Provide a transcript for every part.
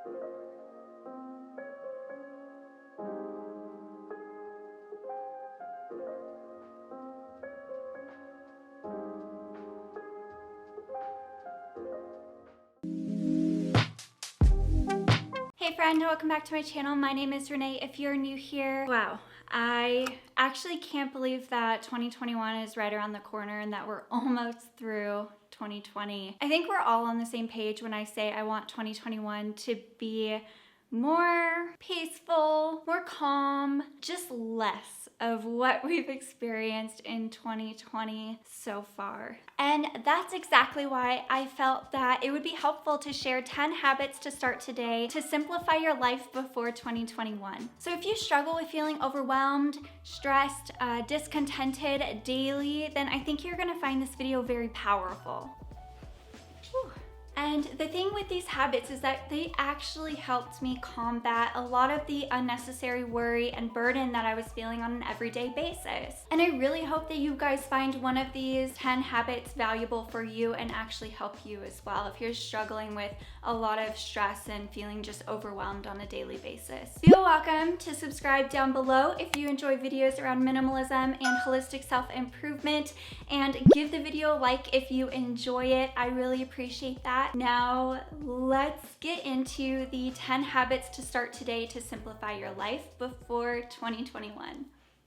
Hey friend, welcome back to my channel. My name is Renee. If you're new here, wow, I actually can't believe that 2021 is right around the corner and that we're almost through 2020. I think we're all on the same page when I say I want 2021 to be more peaceful, more calm, just less of what we've experienced in 2020 so far. And that's exactly why I felt that it would be helpful to share 10 habits to start today to simplify your life before 2021. So if you struggle with feeling overwhelmed, stressed, discontented daily, then I think you're gonna find this video very powerful. Whew. And the thing with these habits is that they actually helped me combat a lot of the unnecessary worry and burden that I was feeling on an everyday basis. And I really hope that you guys find one of these 10 habits valuable for you and actually help you as well if you're struggling with a lot of stress and feeling just overwhelmed on a daily basis. Feel welcome to subscribe down below if you enjoy videos around minimalism and holistic self-improvement, and give the video a like if you enjoy it. I really appreciate that. Now let's get into the 10 habits to start today to simplify your life before 2021.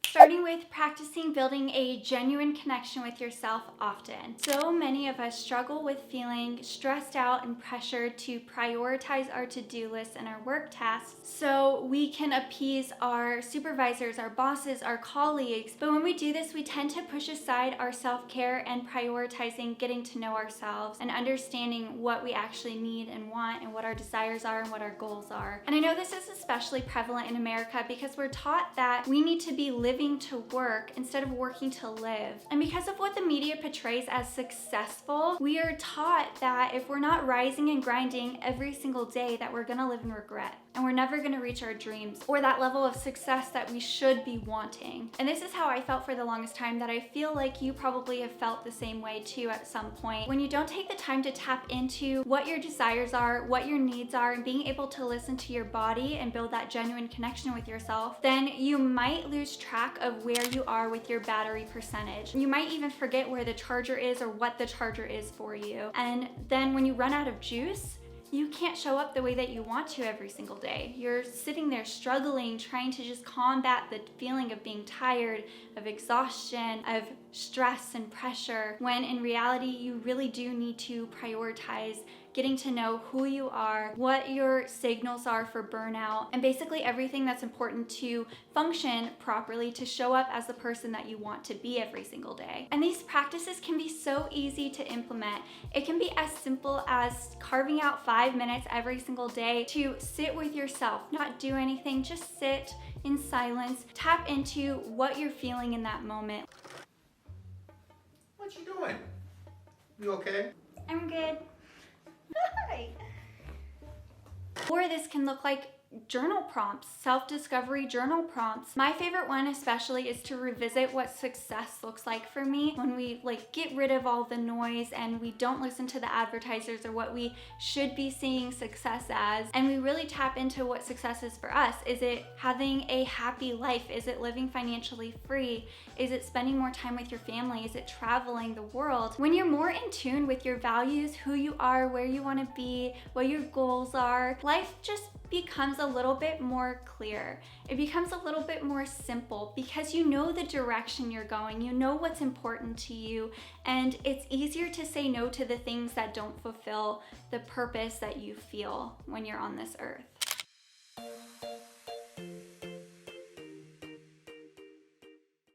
Starting with practicing building a genuine connection with yourself often. So many of us struggle with feeling stressed out and pressured to prioritize our to-do lists and our work tasks so we can appease our supervisors, our bosses, our colleagues. But when we do this, we tend to push aside our self-care and prioritizing getting to know ourselves and understanding what we actually need and want and what our desires are and what our goals are. And I know this is especially prevalent in America because we're taught that we need to be living to work instead of working to live. And because of what the media portrays as successful, we are taught that if we're not rising and grinding every single day, that we're gonna live in regret and we're never gonna reach our dreams or that level of success that we should be wanting. And this is how I felt for the longest time, that I feel like you probably have felt the same way too at some point. When you don't take the time to tap into what your desires are, what your needs are, and being able to listen to your body and build that genuine connection with yourself, then you might lose track of where you are with your battery percentage. You might even forget where the charger is or what the charger is for you. And then when you run out of juice, you can't show up the way that you want to every single day. You're sitting there struggling, trying to just combat the feeling of being tired, of exhaustion, of stress and pressure, when in reality, you really do need to prioritize getting to know who you are, what your signals are for burnout, and basically everything that's important to function properly, to show up as the person that you want to be every single day. And these practices can be so easy to implement. It can be as simple as carving out 5 minutes every single day to sit with yourself, not do anything, just sit in silence, tap into what you're feeling in that moment. What you doing? You okay? I'm good. Hi. Or this can look like journal prompts, self-discovery journal prompts. My favorite one especially is to revisit what success looks like for me when we get rid of all the noise and we don't listen to the advertisers or what we should be seeing success as, and we really tap into what success is for us. Is it having a happy life? Is it living financially free? Is it spending more time with your family? Is it traveling the world? When you're more in tune with your values, who you are, where you want to be, what your goals are, life just becomes a little bit more clear. It becomes a little bit more simple because you know the direction you're going, you know what's important to you, and it's easier to say no to the things that don't fulfill the purpose that you feel when you're on this earth.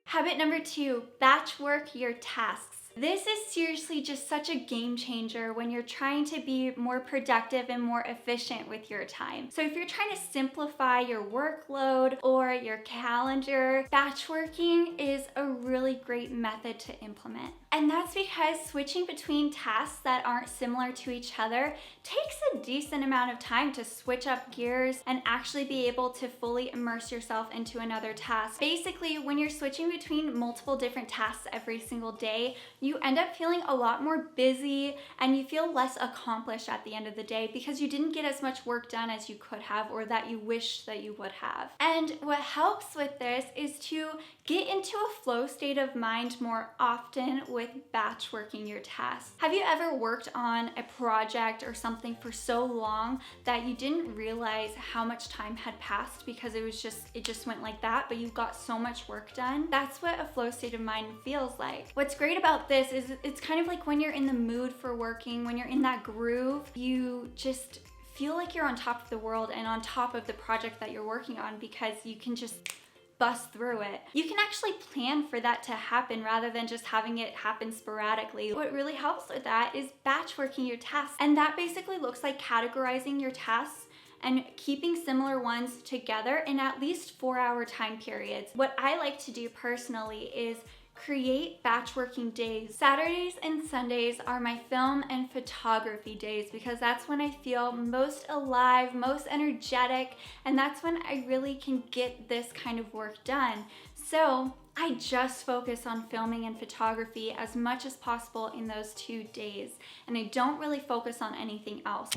Habit number 2, batch work your tasks. This is seriously just such a game changer when you're trying to be more productive and more efficient with your time. So if you're trying to simplify your workload or your calendar, batch working is a really great method to implement. And that's because switching between tasks that aren't similar to each other takes a decent amount of time to switch up gears and actually be able to fully immerse yourself into another task. Basically, when you're switching between multiple different tasks every single day, you end up feeling a lot more busy and you feel less accomplished at the end of the day because you didn't get as much work done as you could have or that you wish that you would have. And what helps with this is to get into a flow state of mind more often with batch working your tasks. Have you ever worked on a project or something for so long that you didn't realize how much time had passed because it just went like that, but you got so much work done? That's what a flow state of mind feels like. What's great about this is it's kind of like when you're in the mood for working, when you're in that groove, you just feel like you're on top of the world and on top of the project that you're working on because you can just bust through it. You can actually plan for that to happen rather than just having it happen sporadically. What really helps with that is batch working your tasks. And that basically looks like categorizing your tasks and keeping similar ones together in at least 4-hour time periods. What I like to do personally is create batch working days. Saturdays and Sundays are my film and photography days because that's when I feel most alive, most energetic, and that's when I really can get this kind of work done. So I just focus on filming and photography as much as possible in those 2 days, and I don't really focus on anything else.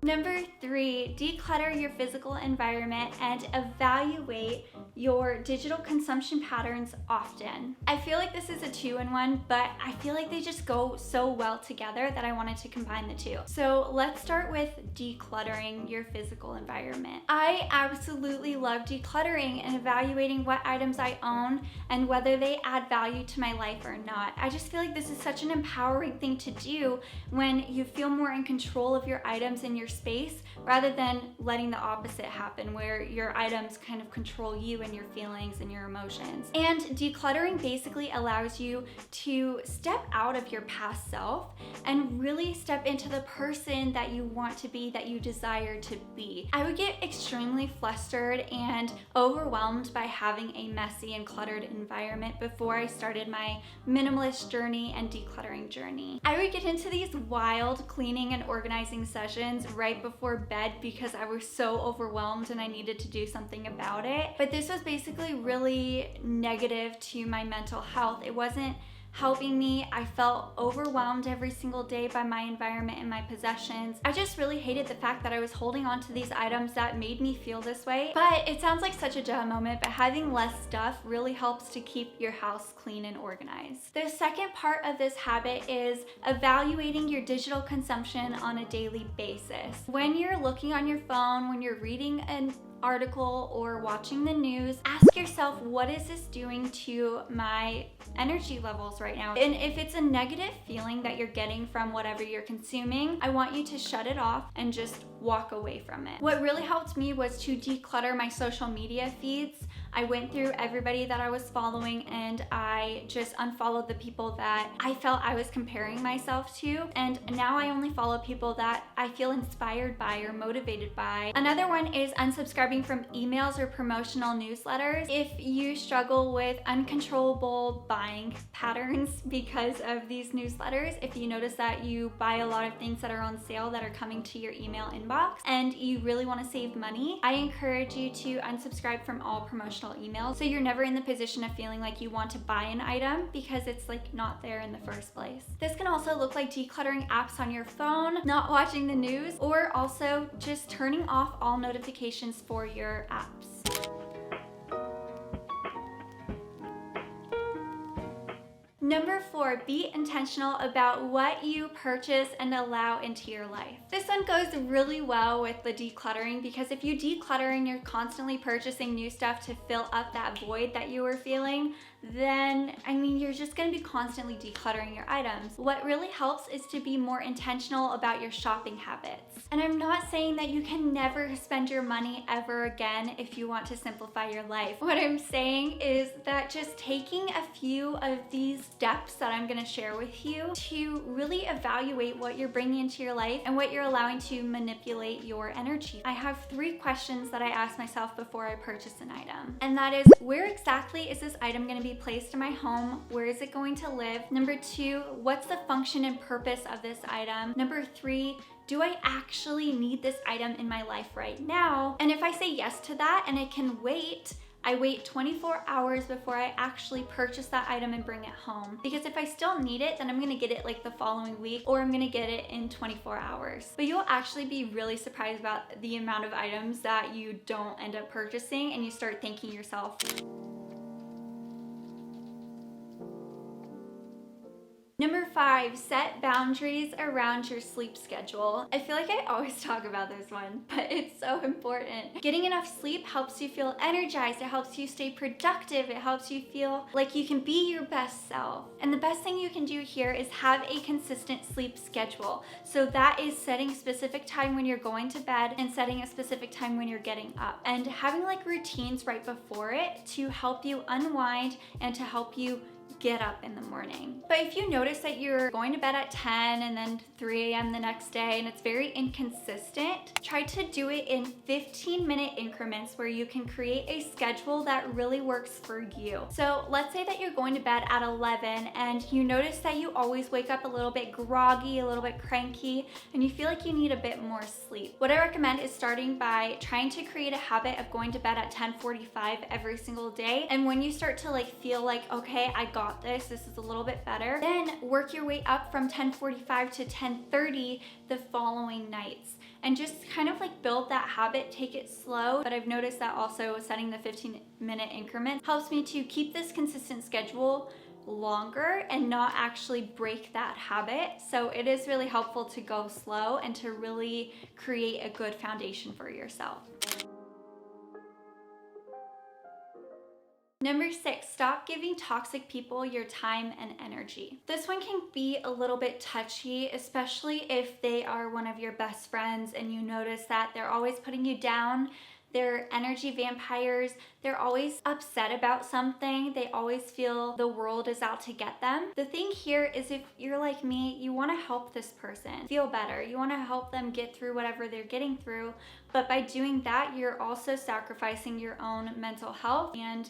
Number 3, declutter your physical environment and evaluate your digital consumption patterns often. I feel like this is a 2-in-1, but I feel like they just go so well together that I wanted to combine the two. So let's start with decluttering your physical environment. I absolutely love decluttering and evaluating what items I own and whether they add value to my life or not. I just feel like this is such an empowering thing to do when you feel more in control of your items in your space rather than letting the opposite happen where your items kind of control you and your feelings and your emotions. And decluttering basically allows you to step out of your past self and really step into the person that you want to be, that you desire to be. I would get extremely flustered and overwhelmed by having a messy and cluttered environment before I started my minimalist journey and decluttering journey. I would get into these wild cleaning and organizing sessions right before bed because I was so overwhelmed and I needed to do something about it. But this was basically really negative to my mental health. It wasn't helping me. I felt overwhelmed every single day by my environment and my possessions. I just really hated the fact that I was holding on to these items that made me feel this way. But it sounds like such a dumb moment, but having less stuff really helps to keep your house clean and organized. The second part of this habit is evaluating your digital consumption on a daily basis. When you're looking on your phone, when you're reading an article or watching the news, ask yourself, what is this doing to my energy levels right now? And if it's a negative feeling that you're getting from whatever you're consuming, I want you to shut it off and just walk away from it. What really helped me was to declutter my social media feeds. I went through everybody that I was following and I just unfollowed the people that I felt I was comparing myself to. And now I only follow people that I feel inspired by or motivated by. Another one is unsubscribing from emails or promotional newsletters. If you struggle with uncontrollable buying patterns because of these newsletters, if you notice that you buy a lot of things that are on sale that are coming to your email inbox and you really want to save money, I encourage you to unsubscribe from all promotional emails so you're never in the position of feeling like you want to buy an item because it's like not there in the first place. This can also look like decluttering apps on your phone, not watching the news, or also just turning off all notifications for your apps. Number 4, be intentional about what you purchase and allow into your life. This one goes really well with the decluttering because if you declutter and you're constantly purchasing new stuff to fill up that void that you were feeling, then you're just going to be constantly decluttering your items. What really helps is to be more intentional about your shopping habits. And I'm not saying that you can never spend your money ever again if you want to simplify your life. What I'm saying is that just taking a few of these steps that I'm gonna share with you to really evaluate what you're bringing into your life and what you're allowing to manipulate your energy. I have 3 questions that I ask myself before I purchase an item. And that is, where exactly is this item gonna be placed in my home? Where is it going to live? Number 2, what's the function and purpose of this item? Number 3, do I actually need this item in my life right now? And if I say yes to that and it can wait, I wait 24 hours before I actually purchase that item and bring it home. Because if I still need it, then I'm gonna get it like the following week, or I'm gonna get it in 24 hours. But you'll actually be really surprised about the amount of items that you don't end up purchasing, and you start thanking yourself. Number 5, set boundaries around your sleep schedule. I feel like I always talk about this one, but it's so important. Getting enough sleep helps you feel energized. It helps you stay productive. It helps you feel like you can be your best self. And the best thing you can do here is have a consistent sleep schedule. So that is setting specific time when you're going to bed and setting a specific time when you're getting up. And having like routines right before it to help you unwind and to help you get up in the morning. But if you notice that you're going to bed at 10 and then 3 a.m. the next day and it's very inconsistent, try to do it in 15-minute increments where you can create a schedule that really works for you. So let's say that you're going to bed at 11 and you notice that you always wake up a little bit groggy, a little bit cranky, and you feel like you need a bit more sleep. What I recommend is starting by trying to create a habit of going to bed at 10:45 every single day. And when you start to feel like, okay, I got this is a little bit better, then work your way up from 10:45 to 10:30 the following nights, and just kind of build that habit. Take it slow, but I've noticed that also setting the 15-minute increments helps me to keep this consistent schedule longer and not actually break that habit. So it is really helpful to go slow and to really create a good foundation for yourself. Number 6, stop giving toxic people your time and energy. This one can be a little bit touchy, especially if they are one of your best friends and you notice that they're always putting you down. They're energy vampires. They're always upset about something. They always feel the world is out to get them. The thing here is, if you're like me, you want to help this person feel better. You want to help them get through whatever they're getting through. But by doing that, you're also sacrificing your own mental health, and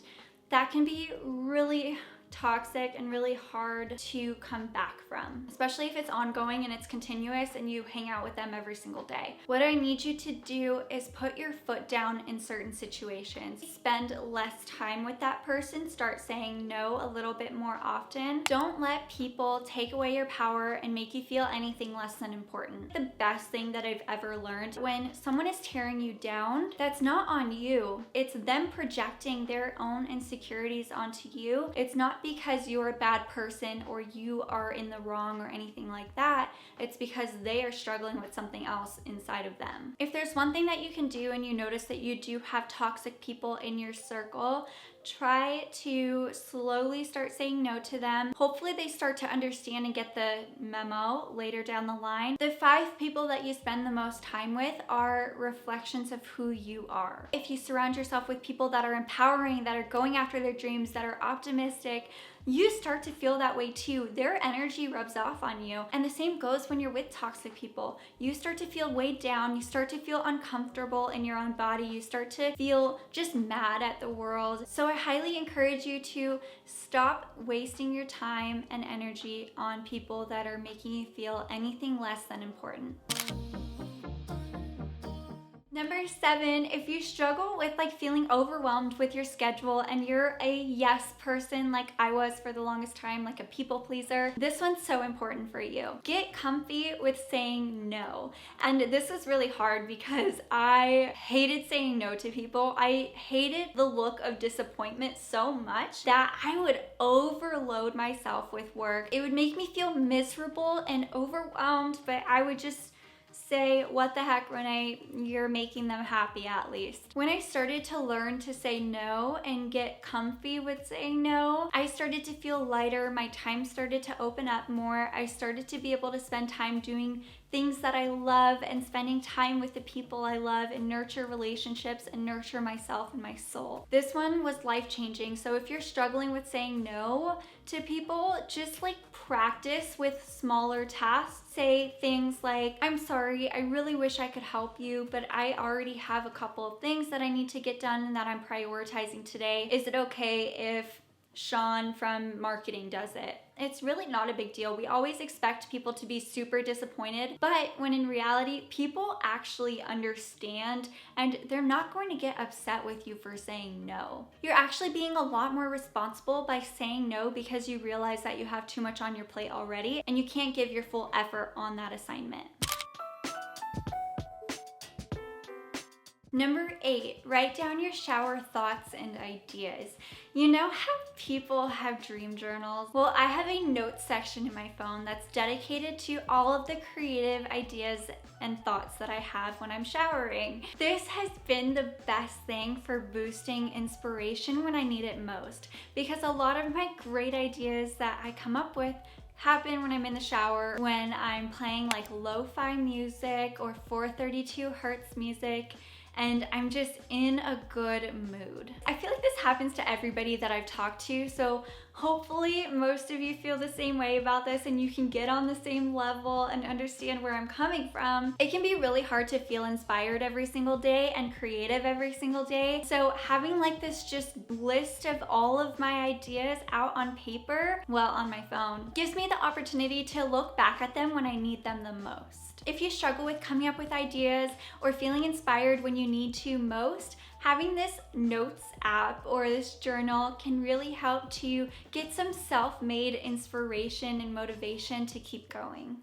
that can be really toxic and really hard to come back from, especially if it's ongoing and it's continuous and you hang out with them every single day. What I need you to do is put your foot down in certain situations. Spend less time with that person. Start saying no a little bit more often. Don't let people take away your power and make you feel anything less than important. The best thing that I've ever learned, when someone is tearing you down, that's not on you. It's them projecting their own insecurities onto you. It's not because you're a bad person or you are in the wrong or anything like that. It's because they are struggling with something else inside of them. If there's one thing that you can do and you notice that you do have toxic people in your circle, try to slowly start saying no to them. Hopefully they start to understand and get the memo later down the line. The 5 people that you spend the most time with are reflections of who you are. If you surround yourself with people that are empowering, that are going after their dreams, that are optimistic, you start to feel that way too. Their energy rubs off on you. And the same goes when you're with toxic people. You start to feel weighed down. You start to feel uncomfortable in your own body. You start to feel just mad at the world. So I highly encourage you to stop wasting your time and energy on people that are making you feel anything less than important. Number 7, if you struggle with feeling overwhelmed with your schedule and you're a yes person like I was for the longest time, like a people pleaser, this one's so important for you. Get comfy with saying no. And this is really hard because I hated saying no to people. I hated the look of disappointment so much that I would overload myself with work. It would make me feel miserable and overwhelmed, but I would just say, what the heck, Renee, you're making them happy at least. When I started to learn to say no and get comfy with saying no, I started to feel lighter. My time started to open up more. I started to be able to spend time doing things that I love and spending time with the people I love and nurture relationships and nurture myself and my soul. This one was life-changing. So if you're struggling with saying no to people, just like practice with smaller tasks. Say things like, I'm sorry, I really wish I could help you, but I already have a couple of things that I need to get done and that I'm prioritizing today. Is it okay if Sean from marketing does it? It's really not a big deal. We always expect people to be super disappointed, but when in reality, people actually understand and they're not going to get upset with you for saying no. You're actually being a lot more responsible by saying no because you realize that you have too much on your plate already and you can't give your full effort on that assignment. Number 8, write down your shower thoughts and ideas. You know how people have dream journals? Well, I have a notes section in my phone that's dedicated to all of the creative ideas and thoughts that I have when I'm showering. This has been the best thing for boosting inspiration when I need it most, because a lot of my great ideas that I come up with happen when I'm in the shower, when I'm playing like lo-fi music or 432 hertz music, and I'm just in a good mood. I feel like this happens to everybody that I've talked to, so hopefully most of you feel the same way about this and you can get on the same level and understand where I'm coming from. It can be really hard to feel inspired every single day and creative every single day. So having like this just list of all of my ideas out on paper, well, on my phone, gives me the opportunity to look back at them when I need them the most. If you struggle with coming up with ideas or feeling inspired when you need to most, having this notes app or this journal can really help to get some self-made inspiration and motivation to keep going.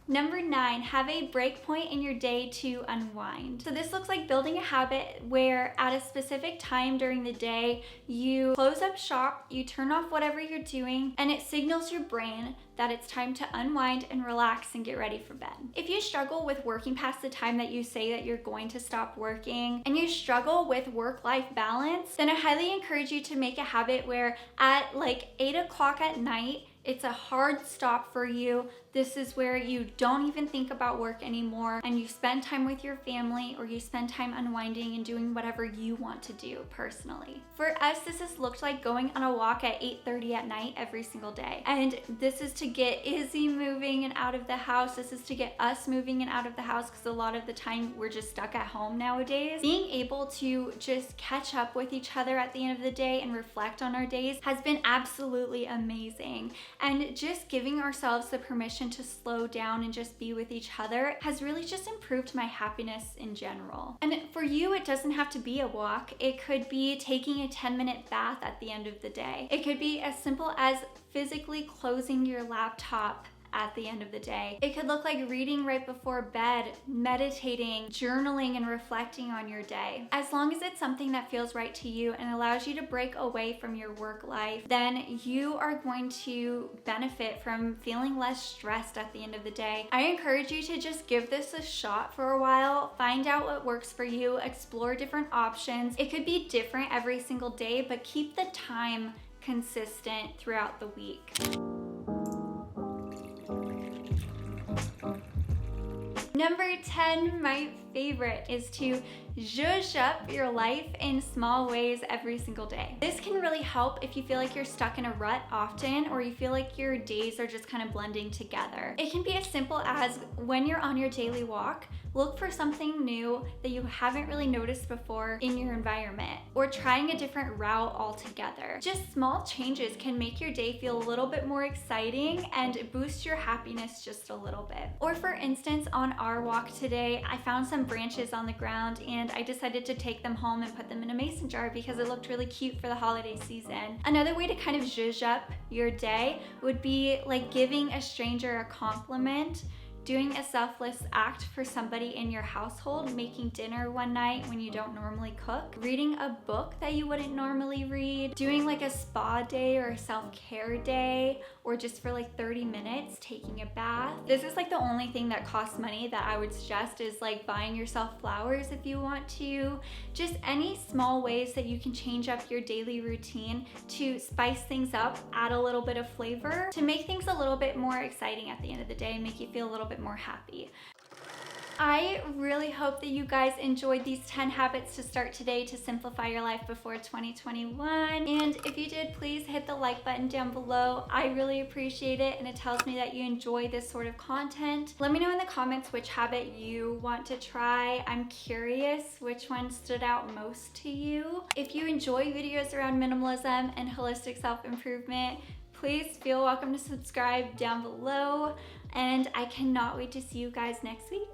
Number 9, have a break point in your day to unwind. So this looks like building a habit where at a specific time during the day, you close up shop, you turn off whatever you're doing, and it signals your brain that it's time to unwind and relax and get ready for bed. If you struggle with working past the time that you say that you're going to stop working, and you struggle with work-life balance, then I highly encourage you to make a habit where at like 8 o'clock at night, it's a hard stop for you. This is where you don't even think about work anymore and you spend time with your family, or you spend time unwinding and doing whatever you want to do personally. For us, this has looked like going on a walk at 8:30 at night every single day. And this is to get Izzy moving and out of the house. This is to get us moving and out of the house, because a lot of the time we're just stuck at home nowadays. Being able to just catch up with each other at the end of the day and reflect on our days has been absolutely amazing. And just giving ourselves the permission to slow down and just be with each other has really just improved my happiness in general. And for you, it doesn't have to be a walk. It could be taking a 10-minute bath at the end of the day. It could be as simple as physically closing your laptop at the end of the day. It could look like reading right before bed, meditating, journaling, and reflecting on your day. As long as it's something that feels right to you and allows you to break away from your work life, then you are going to benefit from feeling less stressed at the end of the day. I encourage you to just give this a shot for a while, find out what works for you, explore different options. It could be different every single day, but keep the time consistent throughout the week. Number 10, my favorite, is to zhoosh up your life in small ways every single day. This can really help if you feel like you're stuck in a rut often, or you feel like your days are just kind of blending together. It can be as simple as when you're on your daily walk, look for something new that you haven't really noticed before in your environment, or trying a different route altogether. Just small changes can make your day feel a little bit more exciting and boost your happiness just a little bit. Or for instance, on our walk today, I found some branches on the ground and I decided to take them home and put them in a mason jar because it looked really cute for the holiday season. Another way to kind of zhuzh up your day would be like giving a stranger a compliment, doing a selfless act for somebody in your household, making dinner one night when you don't normally cook, reading a book that you wouldn't normally read, doing like a spa day or a self-care day, or just for like 30 minutes, taking a bath. This is like the only thing that costs money that I would suggest is like buying yourself flowers if you want to. Just any small ways that you can change up your daily routine to spice things up, add a little bit of flavor, to make things a little bit more exciting at the end of the day, make you feel a little bit more happy. I really hope that you guys enjoyed these 10 habits to start today to simplify your life before 2021. And if you did, please hit the like button down below. I really appreciate it, and it tells me that you enjoy this sort of content. Let me know in the comments which habit you want to try. I'm curious which one stood out most to you. If you enjoy videos around minimalism and holistic self-improvement, please feel welcome to subscribe down below. And I cannot wait to see you guys next week.